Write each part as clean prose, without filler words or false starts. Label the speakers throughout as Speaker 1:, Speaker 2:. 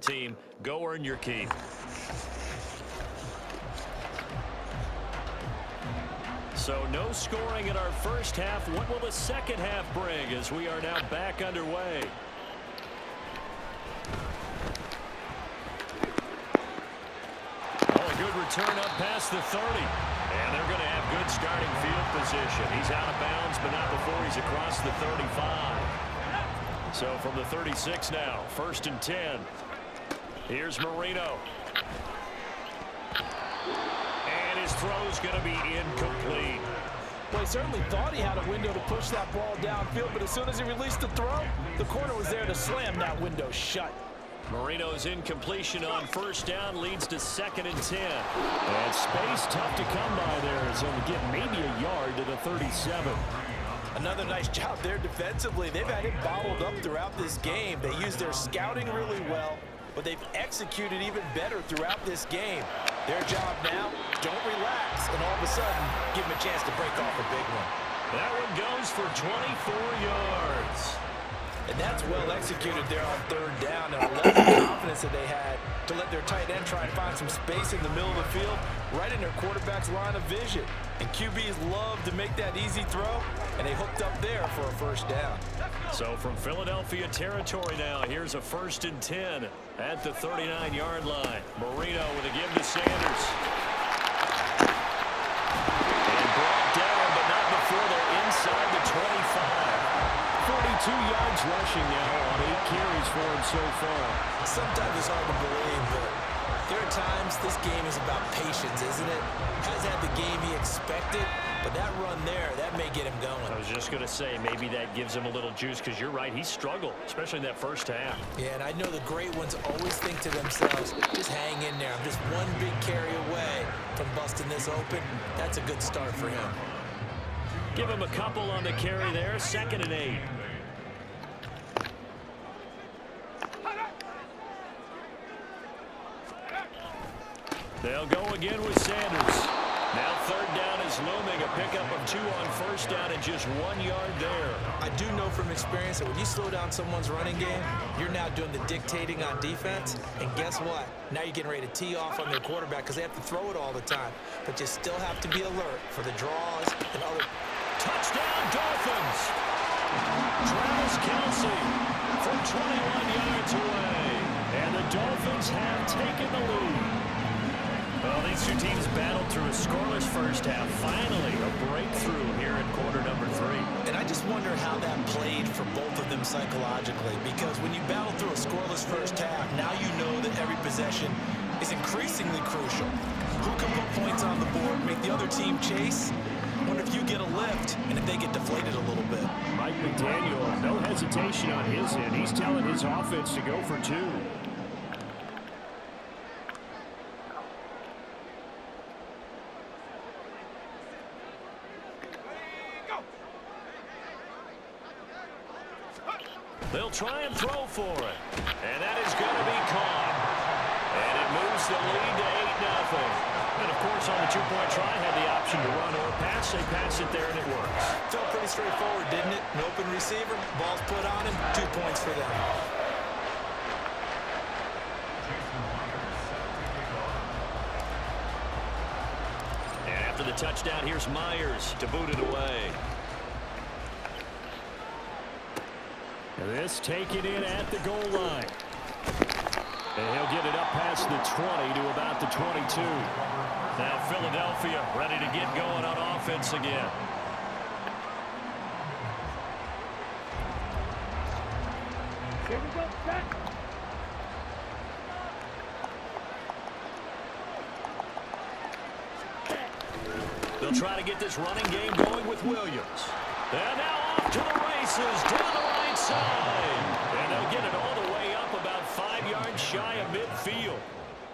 Speaker 1: Team, go earn your keep. So no scoring in our first half. What will the second half bring as we are now back underway? Oh, a good return up past the 30. And they're going to have good starting field position. He's out of bounds, but not before he's across the 35. So from the 36 now, 1st and 10. Here's Marino. And his throw's going to be incomplete.
Speaker 2: Well, he certainly thought he had a window to push that ball downfield, but as soon as he released the throw, the corner was there to slam that window shut.
Speaker 1: Marino's incompletion on 1st down leads to 2nd and 10. And space tough to come by there as he'll get maybe a yard to the 37.
Speaker 2: Another nice job there defensively. They've had him bottled up throughout this game. They used their scouting really well, but they've executed even better throughout this game. Their job now, don't relax, and all of a sudden, give him a chance to break off a big one.
Speaker 1: That one goes for 24 yards.
Speaker 2: And that's well executed there on 3rd down, and I love the confidence that they had to let their tight end try and find some space in the middle of the field, right in their quarterback's line of vision. And QBs love to make that easy throw, and they hooked up there for a 1st down.
Speaker 1: So from Philadelphia territory now, here's a 1st and 10 at the 39-yard line. Marino with a give to Sanders. And brought down, but not before they're inside the 25. 42 yards rushing now on 8 carries for him so far.
Speaker 2: Sometimes it's hard to believe, but there are times this game is about patience, isn't it? Has had the game he expected, but that run there, that may get him going.
Speaker 1: I was just going to say, maybe that gives him a little juice, because you're right, he struggled, especially in that 1st half.
Speaker 2: Yeah, and I know the great ones always think to themselves, just hang in there. I'm just one big carry away from busting this open. That's a good start for him.
Speaker 1: Give him a couple on the carry there, 2nd and 8. They'll go again with Sanders. Now 3rd down is looming. A pickup of 2 on 1st down and just 1 yard there.
Speaker 2: I do know from experience that when you slow down someone's running game, you're now doing the dictating on defense. And guess what? Now you're getting ready to tee off on their quarterback because they have to throw it all the time. But you still have to be alert for the draws and other.
Speaker 1: Touchdown, Dolphins! Travis Kelce from 21 yards away. And the Dolphins have taken the lead. Well, these two teams battled through a scoreless 1st half. Finally, a breakthrough here in quarter number 3.
Speaker 2: And I just wonder how that played for both of them psychologically. Because when you battle through a scoreless 1st half, now you know that every possession is increasingly crucial. Who can put points on the board, make the other team chase? I wonder if you get a lift and if they get deflated a little bit.
Speaker 1: Mike McDaniel, no hesitation on his end. He's telling his offense to go for 2. They'll try and throw for it. And that is going to be caught. And it moves the lead to 8-0. And, of course, on the 2-point try, had the option to run or pass. They pass it there, and it works.
Speaker 2: Felt pretty straightforward, didn't it? An open receiver, ball's put on him, 2 points for them.
Speaker 1: And after the touchdown, here's Myers to boot it away. This taken in at the goal line. And he'll get it up past the 20 to about the 22. Now Philadelphia ready to get going on offense again.
Speaker 3: Here we go, set.
Speaker 1: They'll try to get this running game going with Williams. And now off to the races down the right side. And they'll get it all the way up about 5 yards shy of midfield.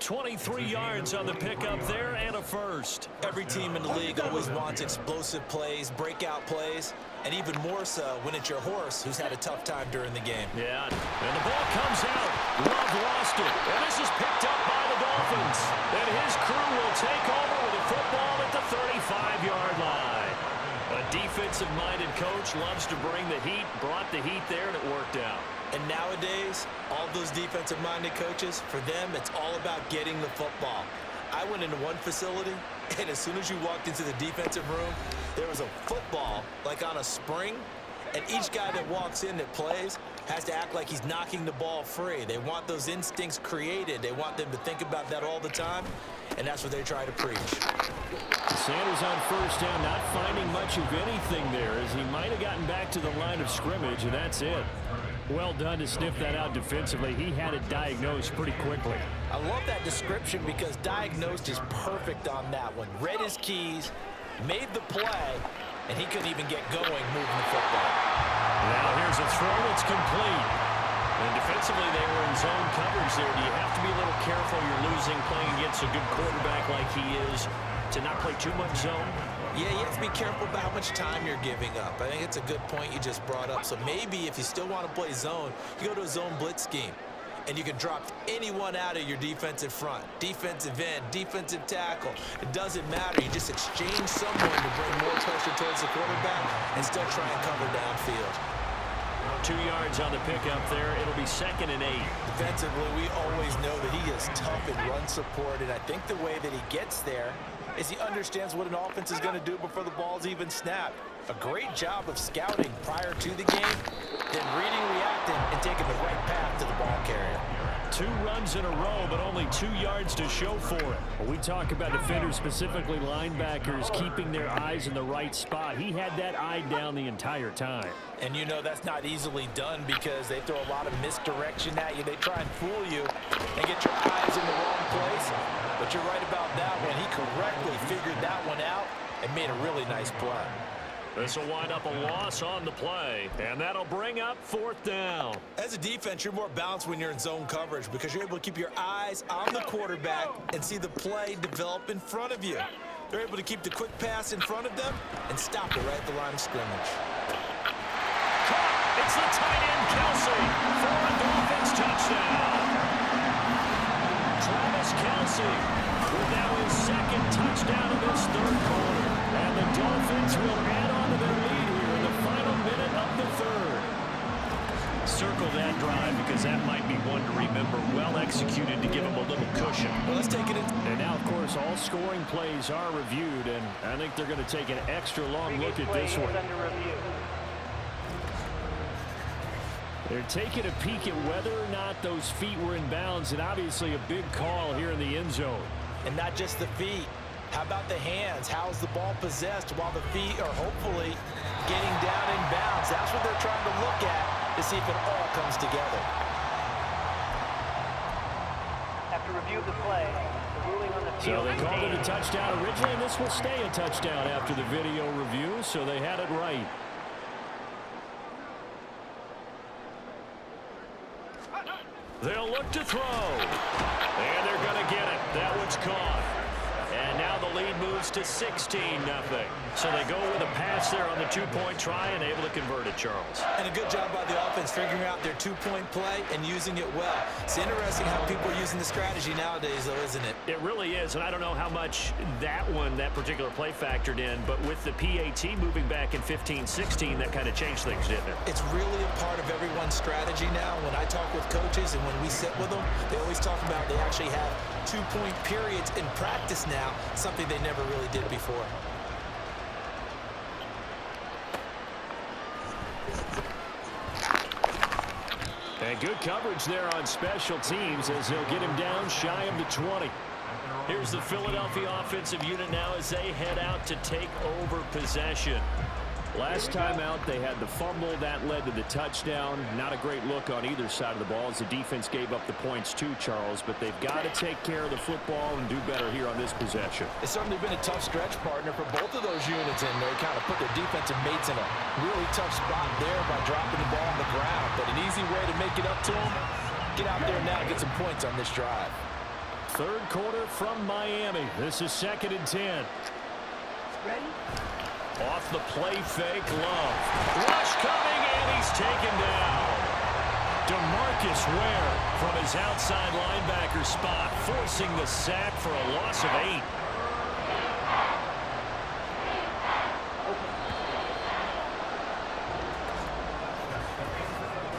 Speaker 1: 23 yards on the pickup there and a 1st.
Speaker 2: Every team in the league always wants explosive plays, breakout plays, and even more so when it's your horse who's had a tough time during the game.
Speaker 1: Yeah, and the ball comes out. Love lost it. And this is picked up by the Dolphins. And his crew will take over with the football at the 35-yard line. A defensive-minded coach loves to bring the heat, brought the heat there, and it worked out.
Speaker 2: And nowadays, all those defensive-minded coaches, for them, it's all about getting the football. I went into one facility, and as soon as you walked into the defensive room, there was a football, like on a spring, and each guy that walks in that plays has to act like he's knocking the ball free. They want those instincts created. They want them to think about that all the time, and that's what they try to preach.
Speaker 1: Sanders on first down, not finding much of anything there, as he might have gotten back to the line of scrimmage, and that's it. Well done to sniff that out defensively. He had it diagnosed pretty quickly.
Speaker 2: I love that description because diagnosed is perfect on that one. Read his keys, made the play, and he couldn't even get going moving the football.
Speaker 1: Now here's a throw that's complete. And defensively, they were in zone coverage there. Do you have to be a little careful? You're losing playing against a good quarterback like he is to not play too much zone?
Speaker 2: Yeah, you have to be careful about how much time you're giving up. I think it's a good point you just brought up. So maybe if you still want to play zone, you go to a zone blitz scheme. And you can drop anyone out of your defensive front, defensive end, defensive tackle. It doesn't matter. You just exchange someone to bring more pressure towards the quarterback and still try and cover downfield.
Speaker 1: 2 yards on the pickup there. It'll be 2nd and 8.
Speaker 2: Defensively, we always know that he is tough in run support, and I think the way that he gets there is he understands what an offense is going to do before the ball's even snapped. A great job of scouting prior to the game, then reading, reacting, and taking the right path to the ball carrier.
Speaker 1: 2 runs in a row, but only 2 yards to show for it. When we talk about defenders, specifically linebackers, keeping their eyes in the right spot, he had that eye down the entire time.
Speaker 2: And you know that's not easily done because they throw a lot of misdirection at you. They try and fool you and get your eyes in the wrong place. But you're right about that one. He correctly figured that one out and made a really nice play.
Speaker 1: This will wind up a loss on the play, and that'll bring up 4th down.
Speaker 2: As a defense, you're more balanced when you're in zone coverage because you're able to keep your eyes on the quarterback and see the play develop in front of you. They're able to keep the quick pass in front of them and stop it right at the line of scrimmage.
Speaker 1: It's the tight end, Kelsey, for a Dolphins touchdown. Travis Kelsey with now his 2nd touchdown of this 3rd quarter. And the Dolphins will add on to their lead here in the final minute of the 3rd. Circle that drive because that might be one to remember. Well executed to give them a little cushion.
Speaker 2: Well, let's take it in.
Speaker 1: And now, of course, all scoring plays are reviewed, and I think they're going to take an extra long look at this one. They're taking a peek at whether or not those feet were in bounds, and obviously a big call here in the end zone.
Speaker 2: And not just the feet. How about the hands? How's the ball possessed while the feet are hopefully getting down in bounds? That's what they're trying to look at to see if it all comes together.
Speaker 3: After review of the play, the ruling on the field.
Speaker 1: So they called it a touchdown originally, and this will stay a touchdown after the video review, so they had it right. They'll look to throw. And they're going to get it. That one's caught. And now the lead moves to 16-0. So they go with a pass there on the 2-point try and able to convert it, Charles.
Speaker 2: And a good job by the offense figuring out their 2-point play and using it well. It's interesting how people are using the strategy nowadays, though, isn't it?
Speaker 1: It really is, and I don't know how much that particular play factored in, but with the PAT moving back in 15-16, that kind of changed things, didn't it?
Speaker 2: It's really a part of everyone's strategy now. When I talk with coaches and when we sit with them, they always talk about they actually have 2-point periods in practice now, something they never really did before.
Speaker 1: And good coverage there on special teams as he'll get him down shy of the 20. Here's the Philadelphia offensive unit now as they head out to take over possession. Last time out, they had the fumble. That led to the touchdown. Not a great look on either side of the ball as the defense gave up the points too, Charles. But they've got to take care of the football and do better here on this possession.
Speaker 2: It's certainly been a tough stretch, partner, for both of those units, and they kind of put their defensive mates in a really tough spot there by dropping the ball on the ground. But an easy way to make it up to them, get out there now and get some points on this drive.
Speaker 1: 3rd quarter from Miami. This is 2nd and 10.
Speaker 3: Ready?
Speaker 1: Off the play fake, Love. Rush coming, and he's taken down. DeMarcus Ware from his outside linebacker spot, forcing the sack for a loss of 8.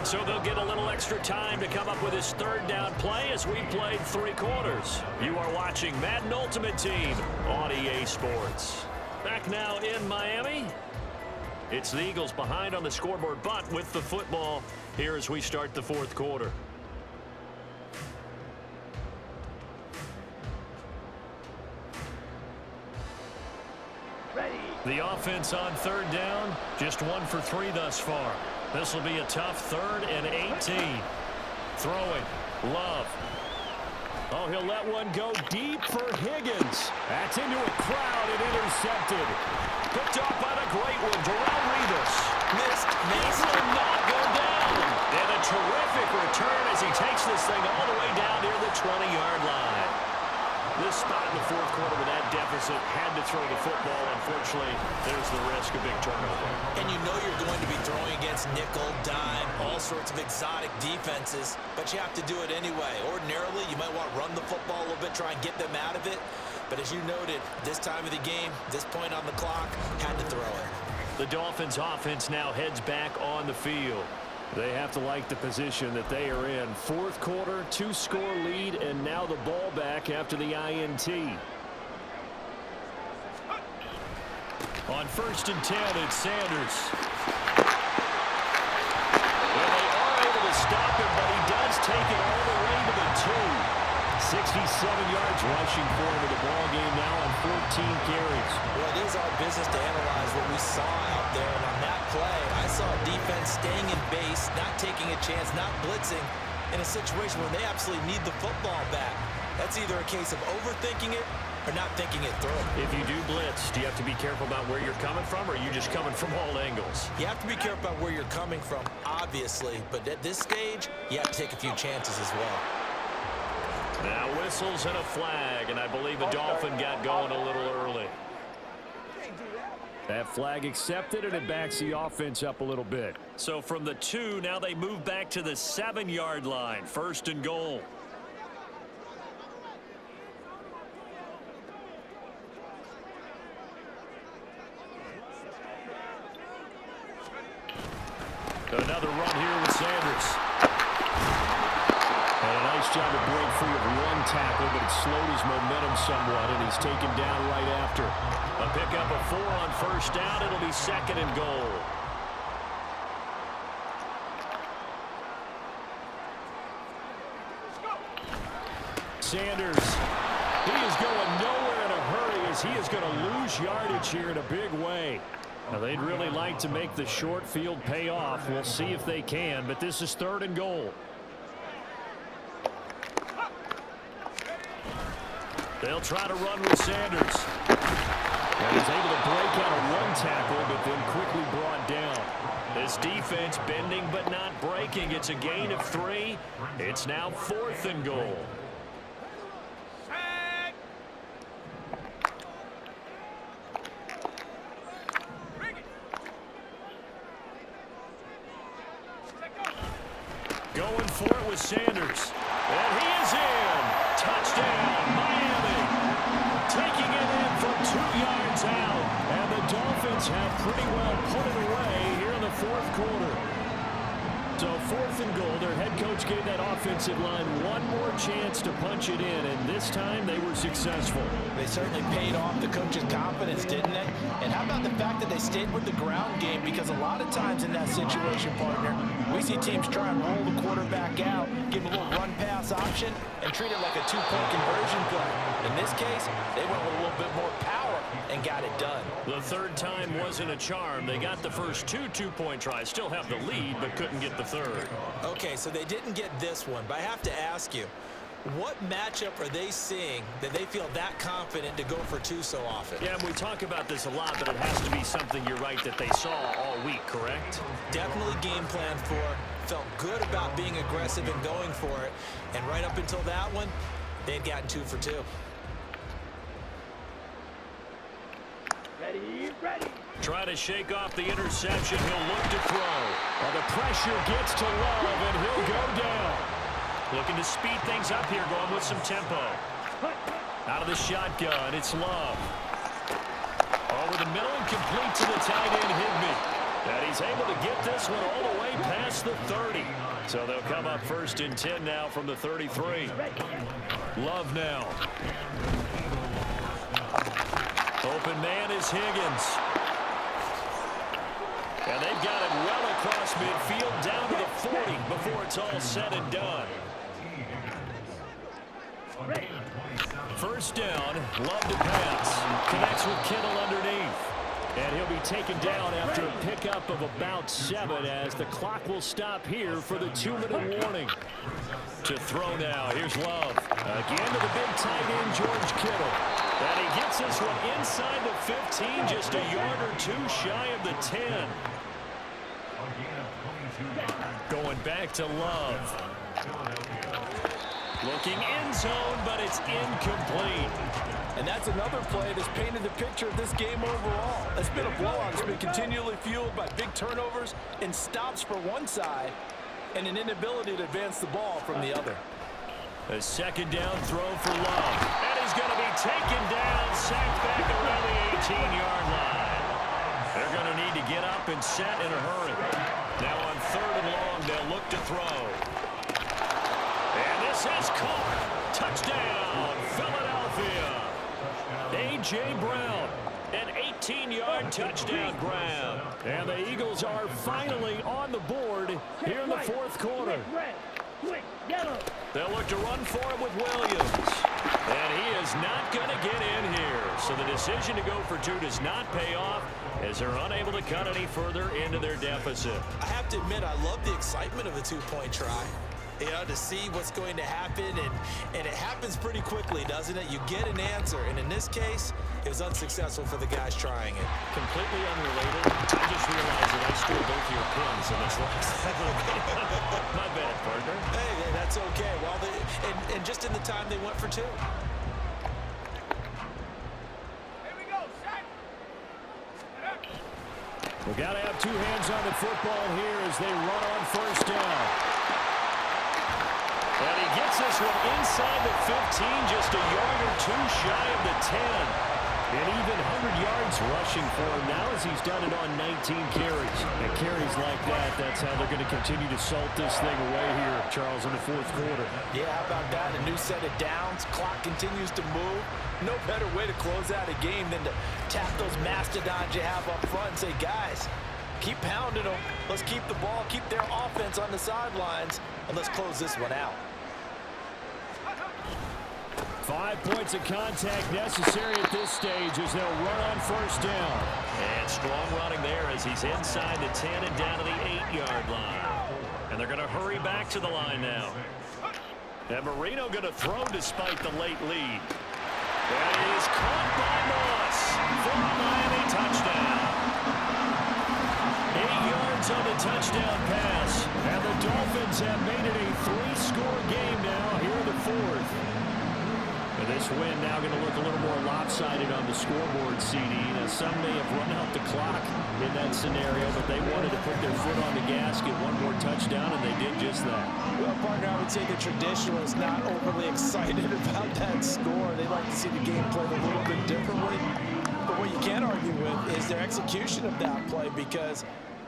Speaker 1: So they'll get a little extra time to come up with his third down play as we played 3 quarters. You are watching Madden Ultimate Team on EA Sports. Back now in Miami. It's the Eagles behind on the scoreboard, but with the football here as we start the 4th quarter. The offense on 3rd down, just 1 for 3 thus far. This will be a tough 3rd and 18. Throwing, Love. Oh, he'll let one go deep for Higgins. That's into a crowd and intercepted. Picked off by the great one, Darrelle Revis.
Speaker 2: Missed.
Speaker 1: This will not go down. And a terrific return as he takes this thing all the way down near the 20-yard line. This spot in the 4th quarter with that deficit had to throw the football. Unfortunately, there's the risk of big turnover.
Speaker 2: And you know you're going to be throwing against nickel, dime, all sorts of exotic defenses, but you have to do it anyway. Ordinarily, you might want to run the football a little bit, try and get them out of it. But as you noted, this time of the game, this point on the clock, had to throw it.
Speaker 1: The Dolphins offense now heads back on the field. They have to like the position that they are in. 4th quarter, 2-score lead, and now the ball back after the INT. On 1st and 10, it's Sanders. Well, they are able to stop him, but he does take it all the way to the 2. 67 yards rushing for him in the ball game now on 14 carries.
Speaker 2: Well, it is our business to analyze what we saw out there, and on that play, I saw a defense staying in base, not taking a chance, not blitzing, in a situation where they absolutely need the football back. That's either a case of overthinking it or not thinking it through.
Speaker 1: If you do blitz, do you have to be careful about where you're coming from, or are you just coming from all angles?
Speaker 2: You have to be careful about where you're coming from, obviously, but at this stage, you have to take a few chances as well.
Speaker 1: Now whistles and a flag, and I believe the Dolphin got going a little early. That flag accepted, and it backs the offense up a little bit. So from the 2, now they move back to the 7-yard line. 1st and goal. Another run here with Sanders. And a nice job to break free of 1 tackle, but it slowed his momentum somewhat, and he's taken down right after. A pickup of 4 on 1st down. It'll be 2nd and goal. Sanders, he is going nowhere in a hurry as he is going to lose yardage here in a big way. Now, they'd really like to make the short field pay off. We'll see if they can, but this is 3rd and goal. They'll try to run with Sanders. And he's able to break out of 1 tackle, but then quickly brought down. This defense bending but not breaking. It's a gain of 3. It's now 4th and goal. Going for it with Sanders. And he is in. Touchdown, Miami. Taking it in from 2 yards out. And the Dolphins have pretty well put it away here in the 4th quarter. So 4th and goal. Their head coach gave that offensive line 1 more chance to punch it in, and this time they were successful.
Speaker 2: They certainly paid off the coach's confidence, didn't they? And how about the fact that they stayed with the ground game? Because a lot of times in that situation, partner, we see teams try and roll the quarterback out, give a little run-pass option, and treat it like a 2-point conversion play. In this case, they went with a little bit more power and got it done.
Speaker 1: The 3rd time wasn't a charm. They got the first 2 two-point tries. Still have the lead, but couldn't get the 3rd.
Speaker 2: Okay, so they didn't get this one, but I have to ask you, what matchup are they seeing that they feel that confident to go for 2 so often?
Speaker 1: Yeah, we talk about this a lot, but it has to be something, you're right, that they saw all week, correct?
Speaker 2: Definitely game plan for, felt good about being aggressive and going for it, and right up until that one, they had gotten 2 for 2.
Speaker 3: Ready.
Speaker 1: Try to shake off the interception. He'll look to throw. Well, the pressure gets to Love, and he'll go down. Looking to speed things up here, going with some tempo. Out of the shotgun, it's Love. Over the middle and complete to the tight end, Higbee. And he's able to get this one all the way past the 30. So they'll come up 1st and 10 now from the 33. Love now. Open man is Higgins. And they've got it well across midfield down to the 40 before it's all said and done. First down, Love to pass. Connects with Kittle underneath. And he'll be taken down after a pickup of about 7 as the clock will stop here for the 2-minute warning. To throw now, here's Love. Again to the big tight end, George Kittle. And he gets this one inside the 15, just a yard or 2 shy of the 10. Going back to Love. Looking end zone, but it's incomplete.
Speaker 4: And that's another play that's painted the picture of this game overall. It's been a blowout. It's been continually fueled by big turnovers and stops for one side and an inability to advance the ball from the other.
Speaker 1: A second down throw for Love. And he's going to be taken down, sacked back around the 18-yard line. They're going to need to get up and set in a hurry. Now on 3rd and long, they'll look to throw. And this is caught. Touchdown, Philadelphia. A.J. Brown, an 18-yard touchdown grab. And the Eagles are finally on the board here in the 4th quarter. They'll look to run for it with Williams. And he is not going to get in here. So the decision to go for 2 does not pay off as they're unable to cut any further into their deficit.
Speaker 2: I have to admit, I love the excitement of a 2-point try. You know, to see what's going to happen, and it happens pretty quickly, doesn't it? You get an answer, and in this case, it was unsuccessful for the guys trying it.
Speaker 1: Completely unrelated. I just realized that I stole both your pins in this last segment. My bad, partner.
Speaker 2: Hey, that's okay. Well, and just in the time they went for 2.
Speaker 1: We've got to have 2 hands on the football here as they run on 1st down. And he gets this one inside the 15, just a yard or 2 shy of the 10. And even 100 yards rushing for him now as he's done it on 19 carries. And carries like that, that's how they're going to continue to salt this thing away here, Charles, in the 4th quarter.
Speaker 4: Yeah, how about that? A new set of downs. Clock continues to move. No better way to close out a game than to tap those mastodons you have up front and say, guys, keep pounding them. Let's keep the ball, keep their offense on the sidelines, and let's close this one out.
Speaker 1: 5 points of contact necessary at this stage as they'll run on 1st down. And strong running there as he's inside the 10 and down to the 8-yard line. And they're going to hurry back to the line now. And Marino going to throw despite the late lead. That is caught by Moss for a Miami touchdown. 8 yards on the touchdown pass. And the Dolphins have made it a 3-score game now here in the 4th. And this win now going to look a little more lopsided on the scoreboard, CD. Now, some may have run out the clock in that scenario, but they wanted to put their foot on the gas, get one more touchdown, and they did just that.
Speaker 4: Well, partner, I would say the traditionalists not overly excited about that score. They like to see the game played a little bit differently. But what you can't argue with is their execution of that play, because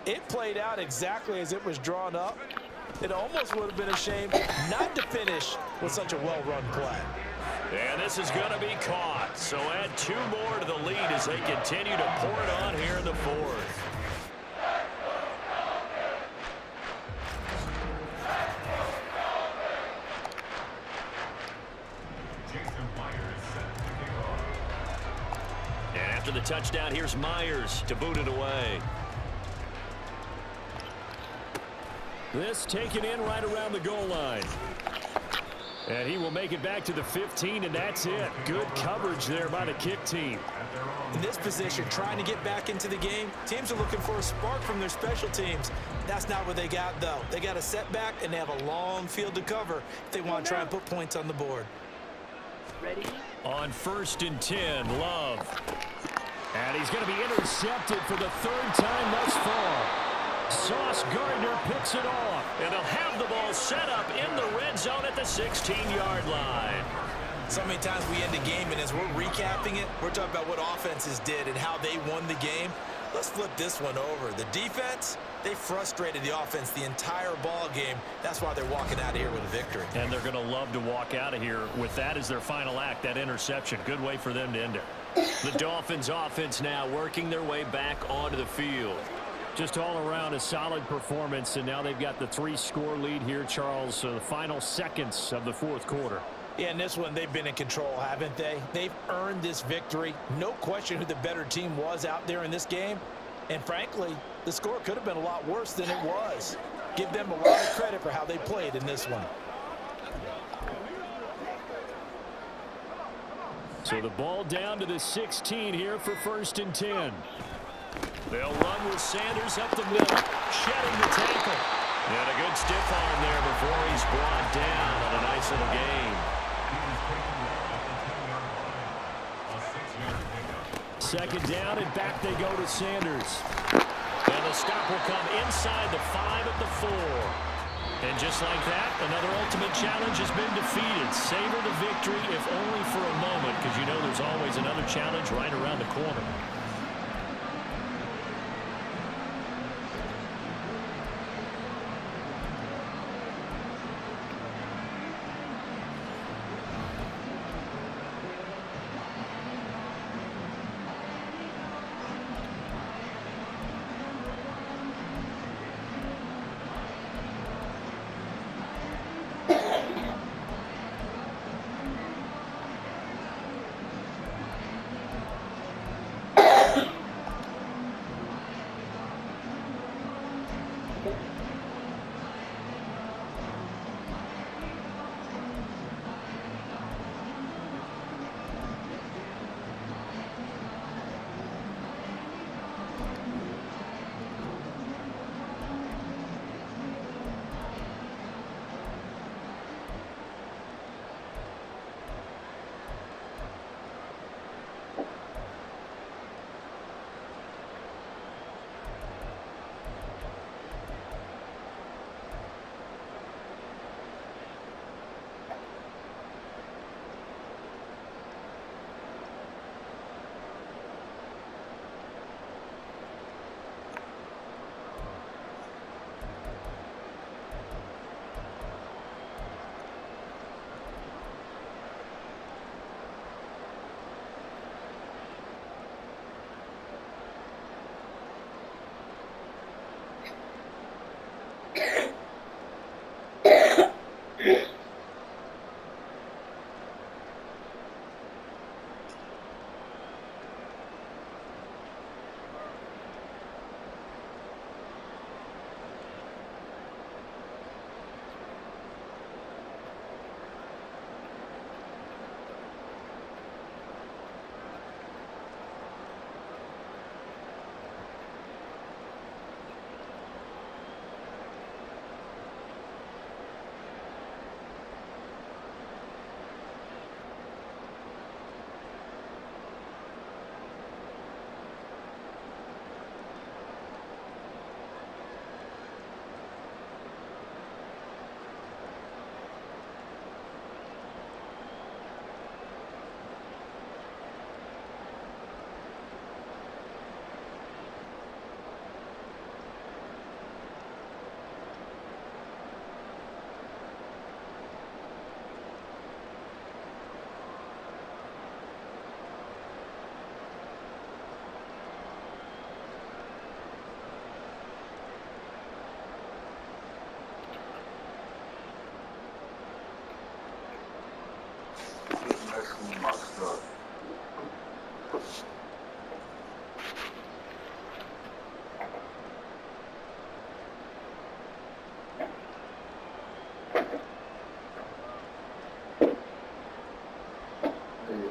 Speaker 4: it played out exactly as it was drawn up. It almost would have been a shame not to finish with such a well-run play.
Speaker 1: And this is going to be caught. So add 2 more to the lead as they continue to pour it on here in the 4th. And after the touchdown, here's Myers to boot it away. This taken in right around the goal line. And he will make it back to the 15, and that's it. Good coverage there by the kick team.
Speaker 2: In this position, trying to get back into the game, teams are looking for a spark from their special teams. That's not what they got, though. They got a setback, and they have a long field to cover if they want to try and put points on the board.
Speaker 3: Ready?
Speaker 1: On 1st and 10, Love. And he's going to be intercepted for the 3rd time thus far. Sauce Gardner picks it off, and they'll have the ball set up in the red zone at the 16-yard line.
Speaker 2: So many times we end a game, and as we're recapping it, we're talking about what offenses did and how they won the game. Let's flip this one over. The defense, they frustrated the offense the entire ball game. That's why they're walking out of here with a victory.
Speaker 1: And they're going to love to walk out of here with that as their final act, that interception. Good way for them to end it. The Dolphins offense now working their way back onto the field. Just all around a solid performance, and now they've got the 3-score lead here, Charles, the final seconds of the fourth quarter.
Speaker 4: Yeah, in this one, they've been in control, haven't they? They've earned this victory. No question who the better team was out there in this game. And frankly, the score could have been a lot worse than it was. Give them a lot of credit for how they played in this one.
Speaker 1: So the ball down to the 16 here for 1st and 10. They'll run with Sanders up the middle, shedding the tackle. And a good stiff arm there before he's brought down on a nice little gain. Second down, and back they go to Sanders. And the stop will come inside the 5 at the 4. And just like that, another ultimate challenge has been defeated. Savor the victory, if only for a moment, because you know there's always another challenge right around the corner.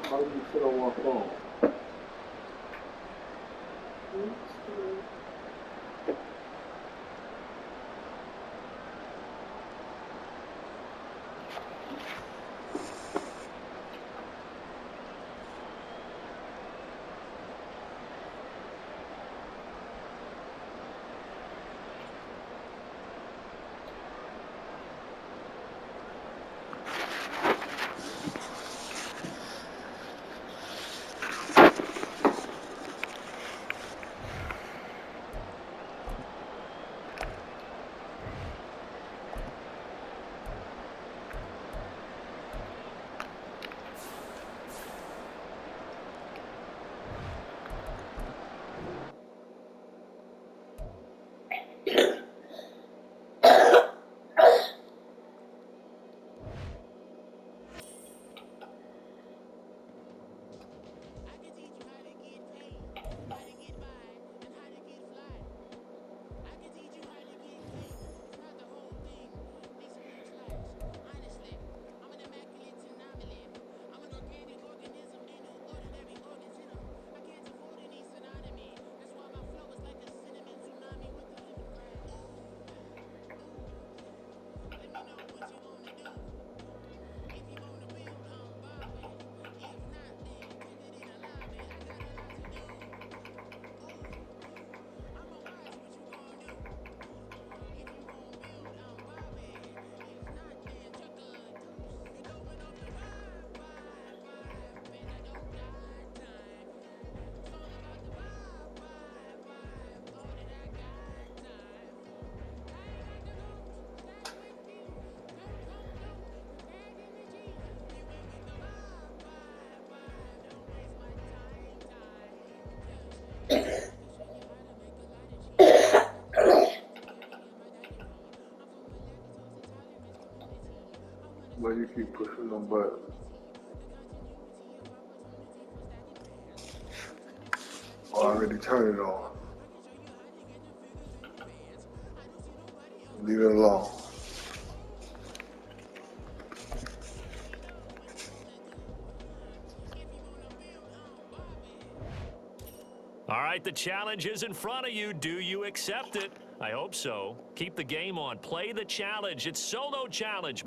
Speaker 5: How did you sit on my phone? but you keep pushing them buttons. Already turned it on. Leave it alone.
Speaker 1: All right, the challenge is in front of you. Do you accept it? I hope so. Keep the game on. Play the challenge. It's solo challenge.